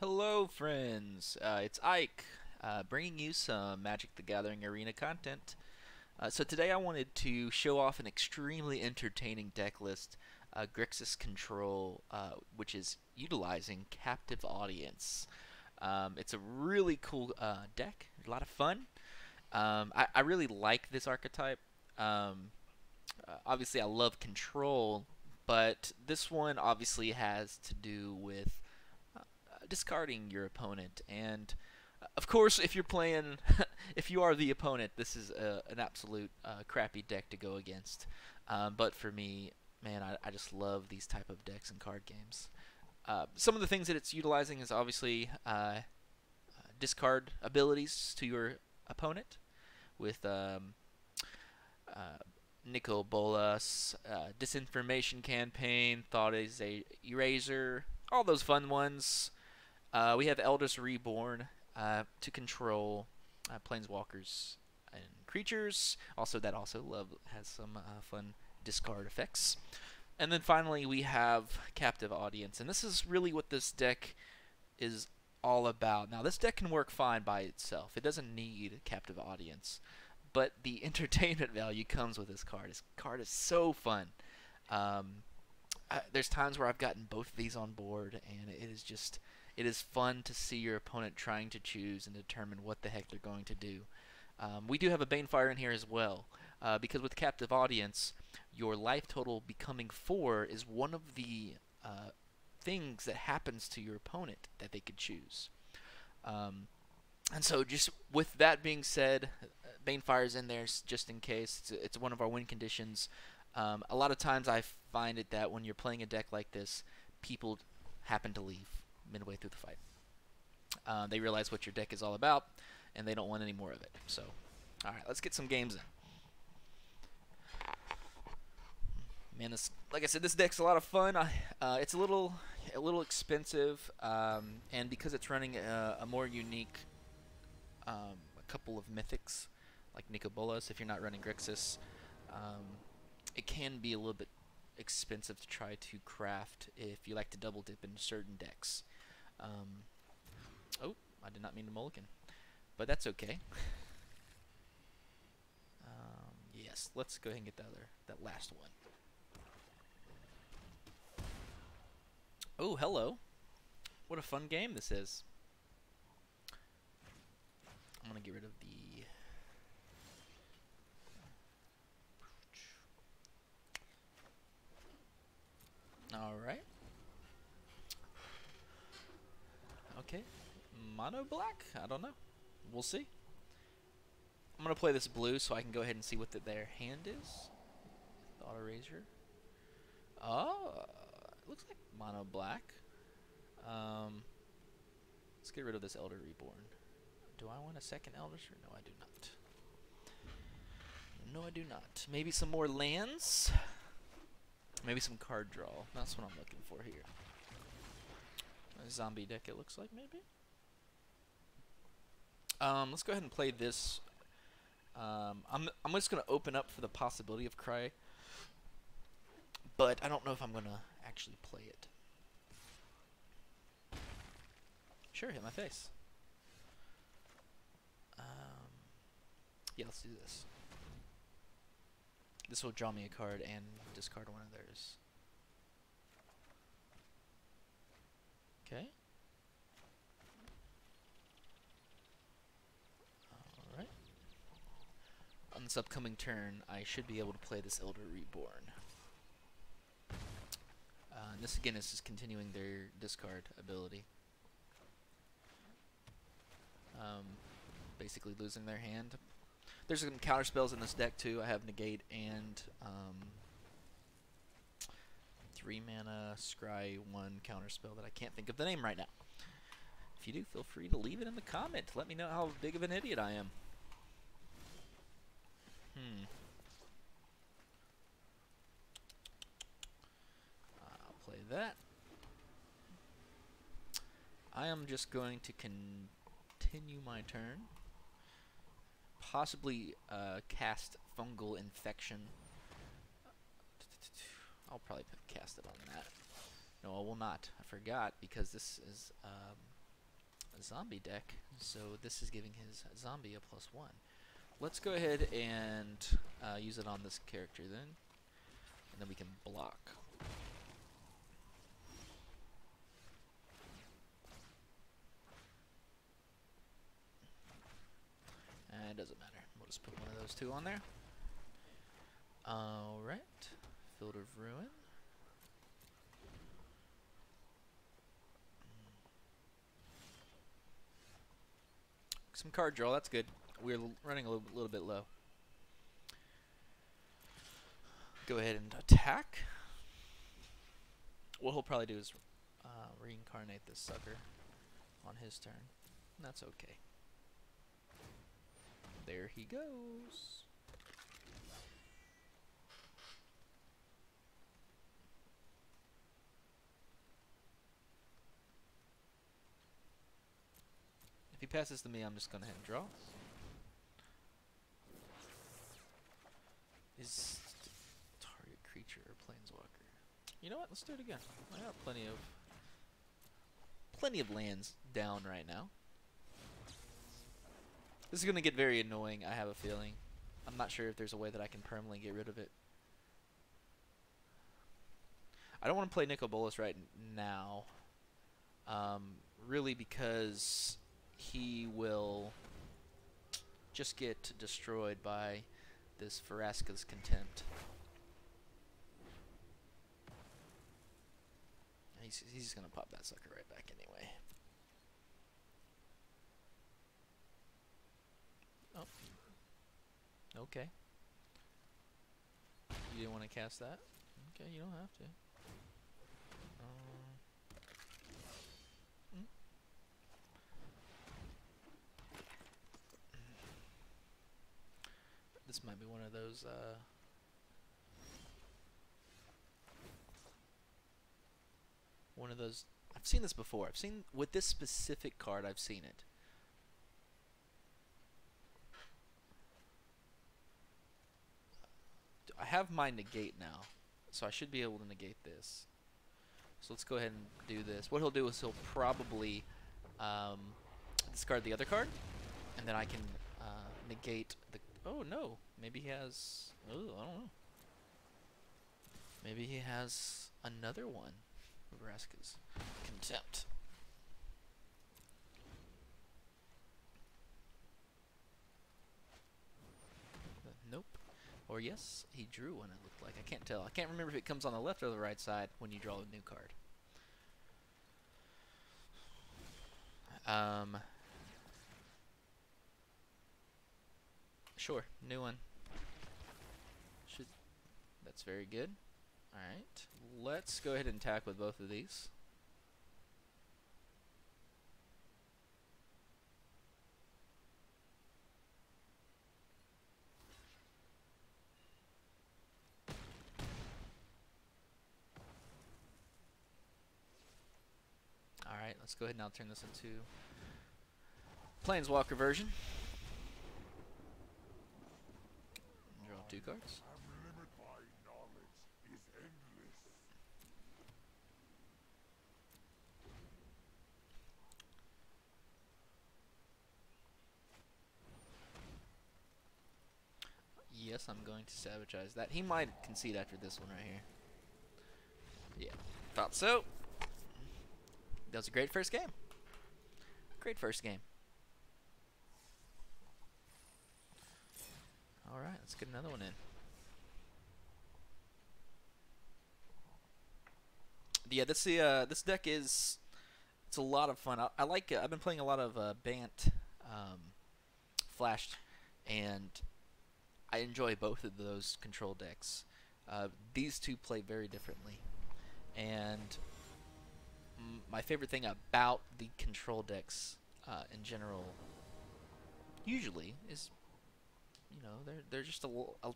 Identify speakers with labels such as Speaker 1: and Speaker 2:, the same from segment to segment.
Speaker 1: Hello, friends. It's Ike, bringing you some Magic the Gathering Arena content. So today I wanted to show off an extremely entertaining deck list, Grixis Control, which is utilizing Captive Audience. It's a really cool deck, a lot of fun. I really like this archetype. Obviously, I love Control, but this one obviously has to do with discarding your opponent. And of course, if you're playing, if you are the opponent, this is an absolute crappy deck to go against. But for me, man, I just love these type of decks in card games. Some of the things that it's utilizing is obviously discard abilities to your opponent with uh, Nicol Bolas, Disinformation Campaign, Thought is a Eraser, all those fun ones. We have Eldest Reborn to control planeswalkers and creatures. Also, that also has some fun discard effects. And then finally, we have Captive Audience, and this is really what this deck is all about. Now, this deck can work fine by itself. It doesn't need Captive Audience, but the entertainment value comes with this card. This card is so fun. Um, there's times where I've gotten both of these on board, and it is fun to see your opponent trying to choose and determine what the heck they're going to do. We do have a Banefire in here as well, because with Captive Audience, your life total becoming 4 is one of the things that happens to your opponent that they could choose. Um, and so, just with that being said, Banefire's in there just in case. It's one of our win conditions. A lot of times I find it that when you're playing a deck like this, people happen to leave midway through the fight. They realize what your deck is all about, and they don't want any more of it. So, all right, let's get some games in. Man, this, like I said, this deck's a lot of fun. It's a little expensive, and because it's running a more unique, a couple of mythics like Nicobolas, if you're not running Grixis, it can be a little bit expensive to try to craft if you like to double dip in certain decks. Oh, I did not mean to mulligan, but that's okay. Yes, let's go ahead and get that last one. Oh, hello. What a fun game this is. I'm going to get rid of the... Alright. Okay. Mono black? I don't know. We'll see. I'm going to play this blue so I can go ahead and see what their hand is. Thought Eraser. Oh, it looks like mono black. Let's get rid of this Elder Reborn. Do I want a second Elder? No, I do not. No, I do not. Maybe some more lands? Maybe some card draw. That's what I'm looking for here. A zombie deck, it looks like, maybe? Let's go ahead and play this. I'm just going to open up for the possibility of Cry, but I don't know if I'm going to actually play it. Sure, hit my face. Yeah, let's do this. This will draw me a card and discard one of theirs. Okay. Alright. On this upcoming turn, I should be able to play this Elder Reborn. And this again is just continuing their discard ability. Basically losing their hand. There's some counter spells in this deck too. I have Negate and 3 mana Scry 1 counter spell that I can't think of the name right now. If you do, feel free to leave it in the comment. Let me know how big of an idiot I am. I'll play that. I am just going to continue my turn. Possibly cast Fungal Infection. I'll probably cast it on that. No, I will not. I forgot because this is zombie deck, so this is giving his zombie a +1. Let's go ahead and use it on this character then, and then we can block. It doesn't matter. We'll just put one of those two on there. Alright. Field of Ruin. Some card draw, that's good. We're running a little bit low. Go ahead and attack. What he'll probably do is reincarnate this sucker on his turn. That's okay. There he goes. If he passes to me, I'm just going to hit and draw. Is target creature or planeswalker? You know what? Let's do it again. I got plenty of lands down right now. This is going to get very annoying, I have a feeling. I'm not sure if there's a way that I can permanently get rid of it. I don't want to play Nicol Bolas right now. Really because he will just get destroyed by this Vraska's Contempt. He's going to pop that sucker right back anyway. Oh. Okay. You didn't want to cast that? Okay, you don't have to. This might be one of those, I've seen this before. I've seen, with this specific card, I've seen it. I have my negate now, so I should be able to negate this. So let's go ahead and do this. What he'll do is he'll probably discard the other card, and then I can negate the... Oh, no. Maybe he has... Oh, I don't know. Maybe he has another one. Vraska's Contempt. Nope. Or yes, he drew one, it looked like. I can't tell. I can't remember if it comes on the left or the right side when you draw a new card. Sure, new one. That's very good. Alright, let's go ahead and attack with both of these. Alright, let's go ahead and I'll turn this into Planeswalker version. Draw 2 cards. Yes, I'm going to sabotage that. He might concede after this one right here. Yeah, thought so. That was a great first game. Great first game. Alright, let's get another one in. Yeah, this deck is... It's a lot of fun. I like it. I've been playing a lot of Bant Flashed, and I enjoy both of those control decks. These two play very differently, and my favorite thing about the control decks in general, usually, is, you know, they're just a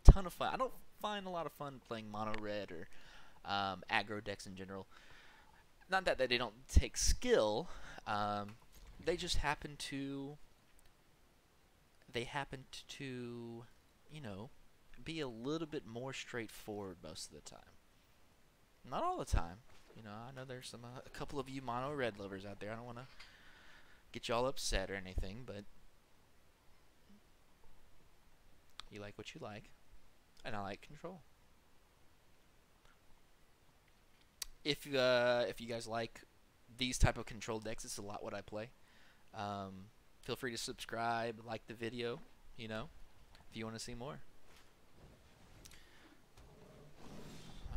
Speaker 1: ton of fun. I don't find a lot of fun playing mono red or aggro decks in general. Not that they don't take skill, they just happen to. You know, be a little bit more straightforward most of the time. Not all the time. You know, I know there's a couple of you mono red lovers out there. I don't want to get you all upset or anything, but you like what you like, and I like control. If you guys like these type of control decks, it's a lot what I play. Feel free to subscribe, like the video, you know, if you want to see more.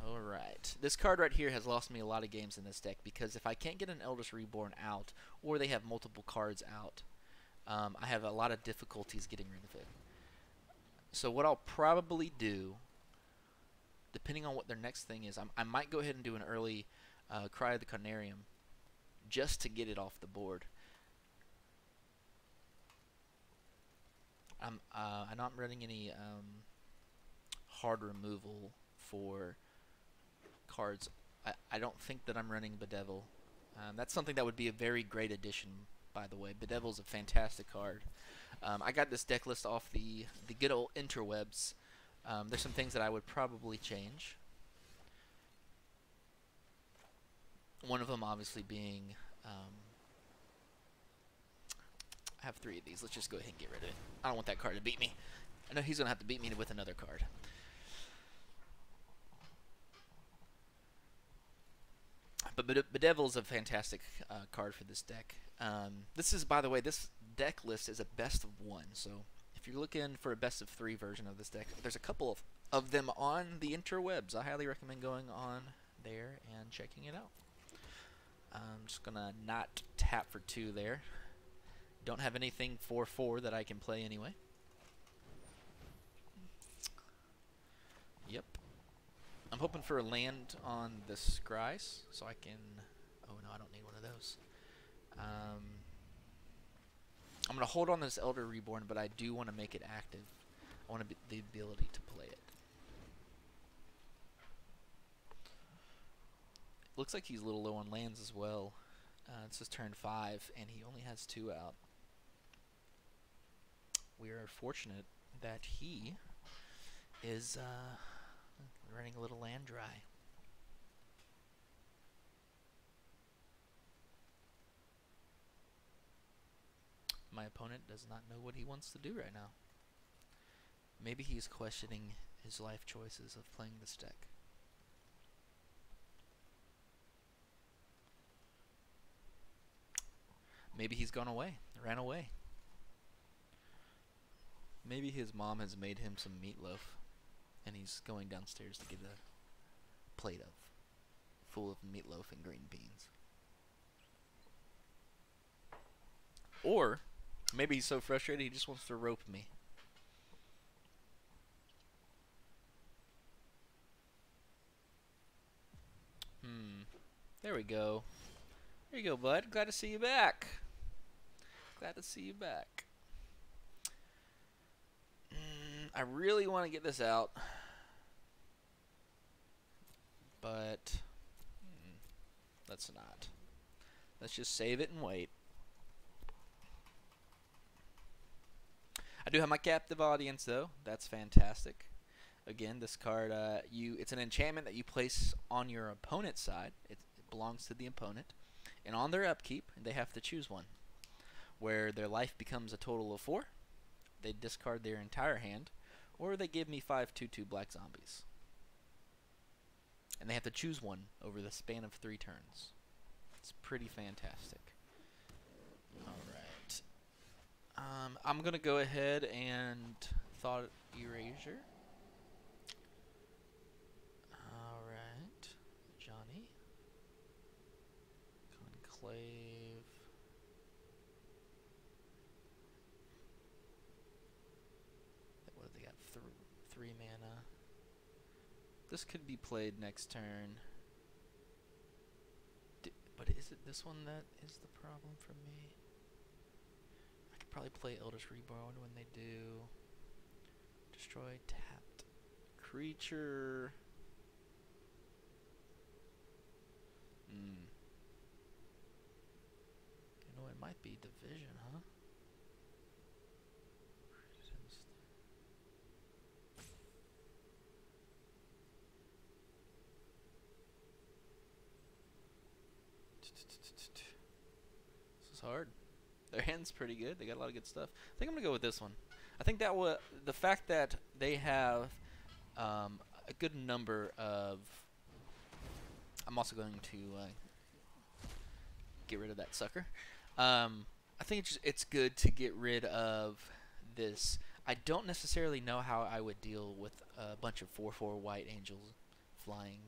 Speaker 1: Alright, this card right here has lost me a lot of games in this deck, because if I can't get an Eldritch Reborn out, or they have multiple cards out, I have a lot of difficulties getting rid of it. So what I'll probably do, depending on what their next thing is, I might go ahead and do an early Cry of the Carnarium, just to get it off the board. I'm not running any hard removal for cards. I don't think that I'm running Bedevil. That's something that would be a very great addition, by the way. Bedevil's a fantastic card. I got this deck list off the good old interwebs. There's some things that I would probably change. One of them obviously being, I have 3 of these. Let's just go ahead and get rid of it. I don't want that card to beat me. I know he's going to have to beat me with another card. But Bedevil's a fantastic card for this deck. This is, by the way, this deck list is a best of 1. So if you're looking for a best of 3 version of this deck, there's a couple of them on the interwebs. I highly recommend going on there and checking it out. I'm just going to not tap for 2 there. Don't have anything 4/4 that I can play anyway. Yep. I'm hoping for a land on the Scries, so I can... Oh, no, I don't need one of those. I'm going to hold on this Elder Reborn, but I do want to make it active. I want the ability to play it. Looks like he's a little low on lands as well. It's his turn 5, and he only has 2 out. We are fortunate that he is running a little land dry. My opponent does not know what he wants to do right now. Maybe he's questioning his life choices of playing this deck. Maybe he's gone away, ran away. Maybe his mom has made him some meatloaf, and he's going downstairs to get a plate full of meatloaf and green beans. Or maybe he's so frustrated he just wants to rope me. There we go. There you go, bud. Glad to see you back. Glad to see you back. I really want to get this out, but let's not. Let's just save it and wait. I do have my captive audience, though. That's fantastic. Again, this card, it's an enchantment that you place on your opponent's side. It belongs to the opponent. And on their upkeep, they have to choose one, where their life becomes a total of 4. They discard their entire hand, or they give me 5 2/2 black zombies. And they have to choose one over the span of 3 turns. It's pretty fantastic. Alright. I'm going to go ahead and Thought Erasure. Alright. Johnny. Conclave. What have they got? 3 mana. This could be played next turn. But is it this one that is the problem for me? I could probably play Eldritch Reborn when they do. Destroy tapped creature. You know, it might be Division, huh? This is hard. Their hand's pretty good. They got a lot of good stuff. I think I'm gonna go with this one. I think that the fact that they have a good number of. I'm also going to get rid of that sucker. I think it's good to get rid of this. I don't necessarily know how I would deal with a bunch of 4/4 white angels flying.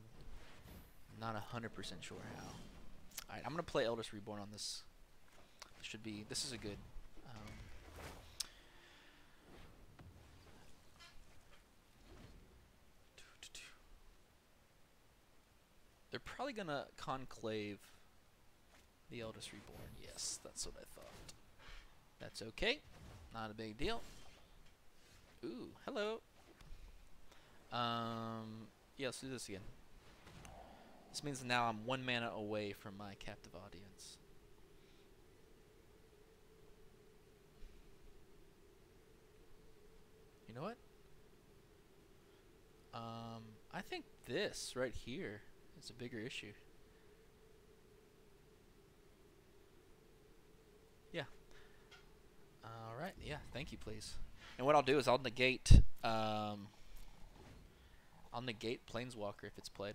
Speaker 1: Not 100% sure how. Alright, I'm gonna play Eldest Reborn on this. This is a good. They're probably gonna conclave the Eldest Reborn. Yes, that's what I thought. That's okay. Not a big deal. Ooh, hello. Yeah, let's do this again. This means now I'm 1 mana away from my captive audience. You know what? I think this right here is a bigger issue. Yeah. Alright, yeah, thank you, please. And what I'll do is I'll negate Planeswalker if it's played.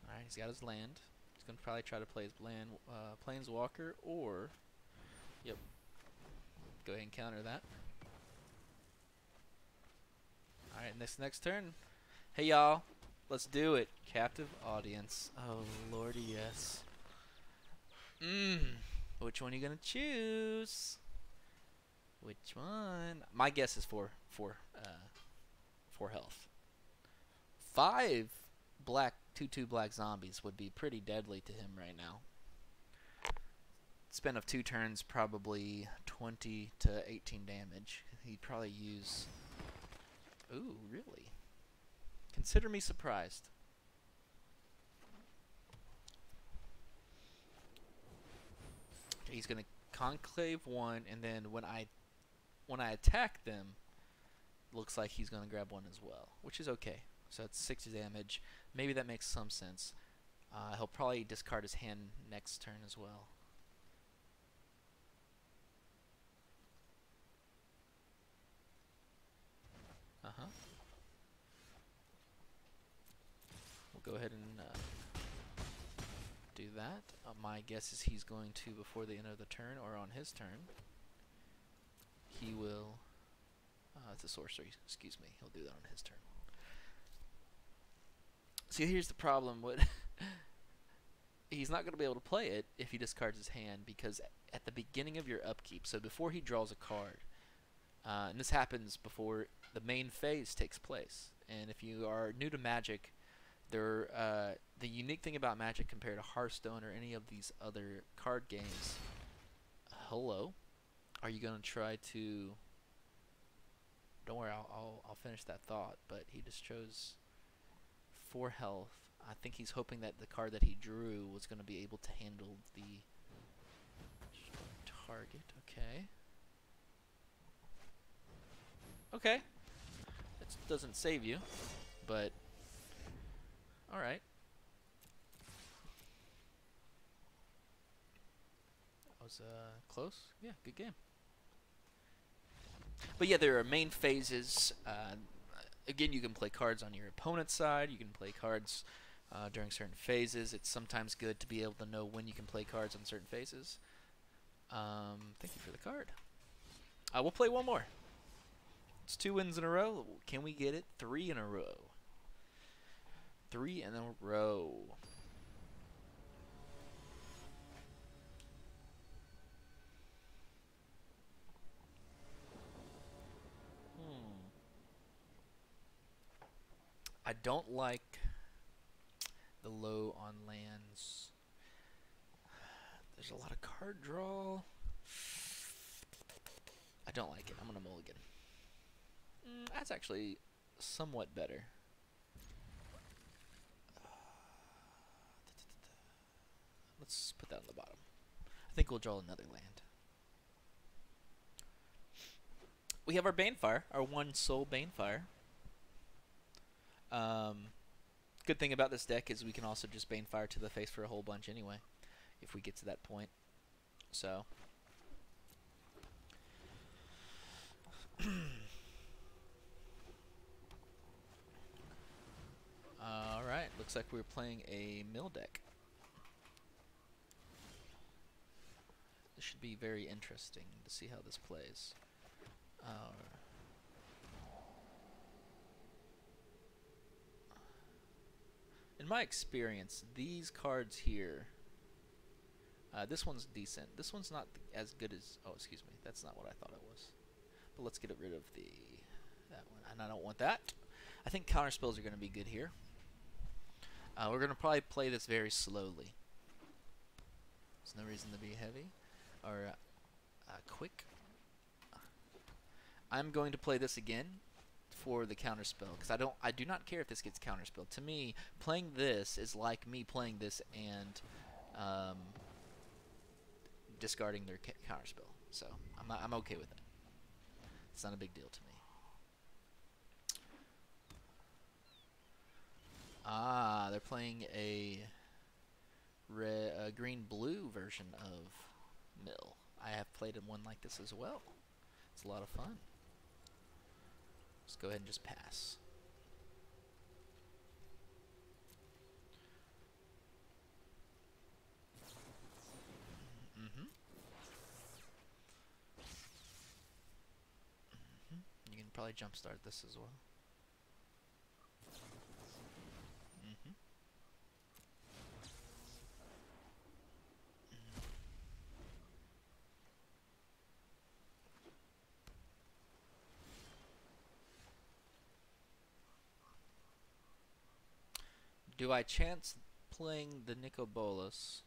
Speaker 1: Alright, he's got his land. He's gonna probably try to play his Planeswalker, or yep. Go ahead and counter that. Alright, next turn. Hey y'all, let's do it. Captive audience. Oh lordy, yes. Which one are you gonna choose? Which one? My guess is four health. 5 black 2/2 black zombies would be pretty deadly to him right now. Span of 2 turns, probably 20 to 18 damage. He'd probably use. Ooh, really? Consider me surprised. He's gonna conclave 1, and then when I attack them, looks like he's gonna grab 1 as well, which is okay. So that's 6 damage. Maybe that makes some sense. He'll probably discard his hand next turn as well. We'll go ahead and do that. My guess is he's going to, before the end of the turn or on his turn, he will. It's a sorcery. Excuse me. He'll do that on his turn. See, here's the problem. He's not going to be able to play it if he discards his hand, because at the beginning of your upkeep, so before he draws a card, and this happens before the main phase takes place. And if you are new to Magic, the unique thing about Magic compared to Hearthstone or any of these other card games. Hello, are you going to try to? Don't worry, I'll finish that thought. But he just chose 4 health. I think he's hoping that the card that he drew was going to be able to handle the target. Okay. Okay. It doesn't save you, but alright. That was close. Yeah, good game. But yeah, there are main phases. Again, you can play cards on your opponent's side. You can play cards during certain phases. It's sometimes good to be able to know when you can play cards on certain phases. Thank you for the card. We'll play one more. It's 2 wins in a row. Can we get it? 3 in a row. 3 in a row. I don't like the low on lands. There's a lot of card draw. I don't like it. I'm going to mulligan. That's actually somewhat better. Let's put that on the bottom. I think we'll draw another land. We have our Banefire, our 1 soul Banefire. Good thing about this deck is we can also just Banefire to the face for a whole bunch anyway, if we get to that point. So. Alright, looks like we're playing a mill deck. This should be very interesting to see how this plays. In my experience, these cards here, this one's decent. This one's not as good as, oh, excuse me, that's not what I thought it was. But let's get rid of that one, and I don't want that. I think counterspells are going to be good here. We're going to probably play this very slowly. There's no reason to be heavy or quick. I'm going to play this again for the counterspell because I do not care if this gets counterspelled. To me, playing this is like me playing this and discarding their counterspell. So I'm okay with that. It's not a big deal to me. Ah, they're playing a green-blue version of Mill. I have played one like this as well. It's a lot of fun. Let's go ahead and just pass. You can probably jumpstart this as well. Do I chance playing the Nicobolas?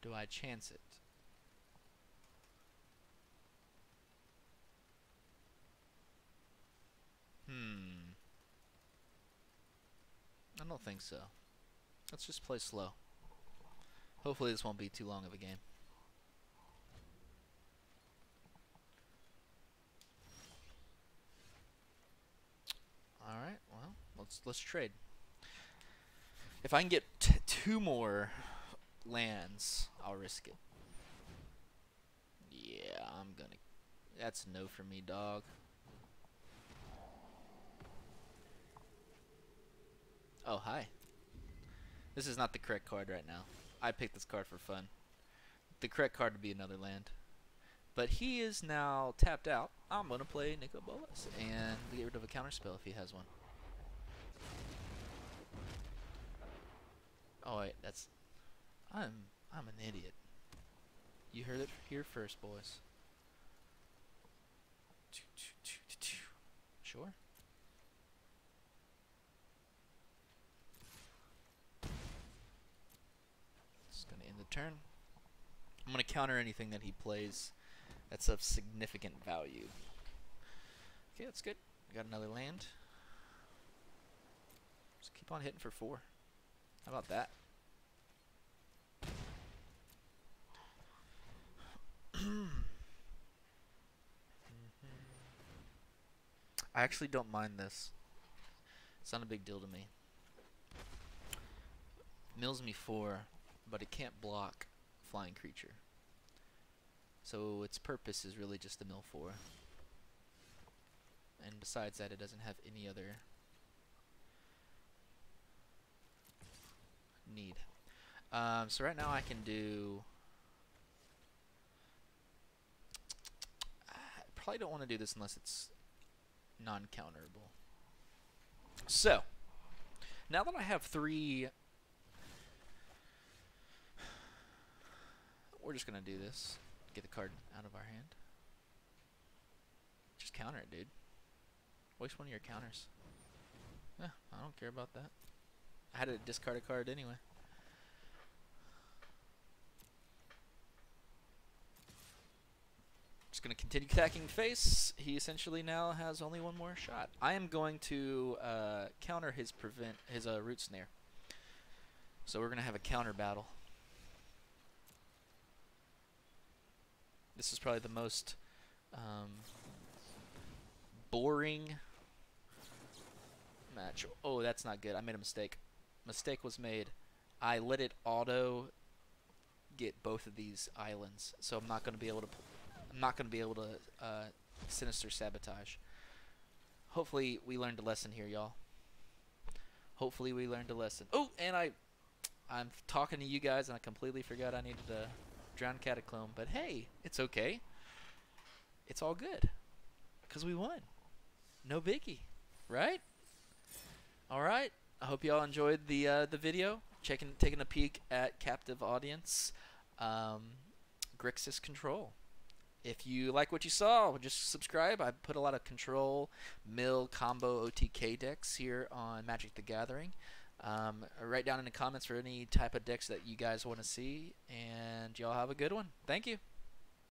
Speaker 1: Do I chance it? I don't think so. Let's just play slow. Hopefully this won't be too long of a game. Alright, well, let's trade. If I can get 2 more lands, I'll risk it. Yeah, I'm gonna... That's no for me, dog. Oh, hi. This is not the correct card right now. I picked this card for fun. The correct card would be another land. But he is now tapped out. I'm going to play Nicobolas and get rid of a counterspell if he has one. Oh, wait, that's... I'm an idiot. You heard it here first, boys. Sure. Just going to end the turn. I'm going to counter anything that he plays that's of significant value. Okay, that's good. Got another land. Just keep on hitting for 4. How about that? I actually don't mind this. It's not a big deal to me. Mills me 4, but it can't block flying creature. So its purpose is really just to mill 4. And besides that, it doesn't have any other need. So right now I can do... I probably don't want to do this unless it's non-counterable. So, now that I have 3... We're just going to do this. Get the card out of our hand. Just counter it, dude. Waste one of your counters. Yeah, I don't care about that. I had to discard a card anyway. Just going to continue attacking face. He essentially now has only one more shot. I am going to counter his root snare. So we're going to have a counter battle. This is probably the most boring match. Oh, that's not good. I made a mistake. Mistake was made. I let it auto get both of these islands, so I'm not going to be able to. I'm not going to be able to sinister sabotage. Hopefully, we learned a lesson here, y'all. Hopefully, we learned a lesson. Oh, and I'm talking to you guys, and I completely forgot I needed to drown Cataclysm. But hey, it's okay. It's all good, because we won. No biggie, right? All right. I hope y'all enjoyed the video. Taking a peek at Captive Audience, Grixis Control. If you like what you saw, just subscribe. I put a lot of Control, Mill, Combo, OTK decks here on Magic the Gathering. Write down in the comments for any type of decks that you guys want to see, and y'all have a good one. Thank you.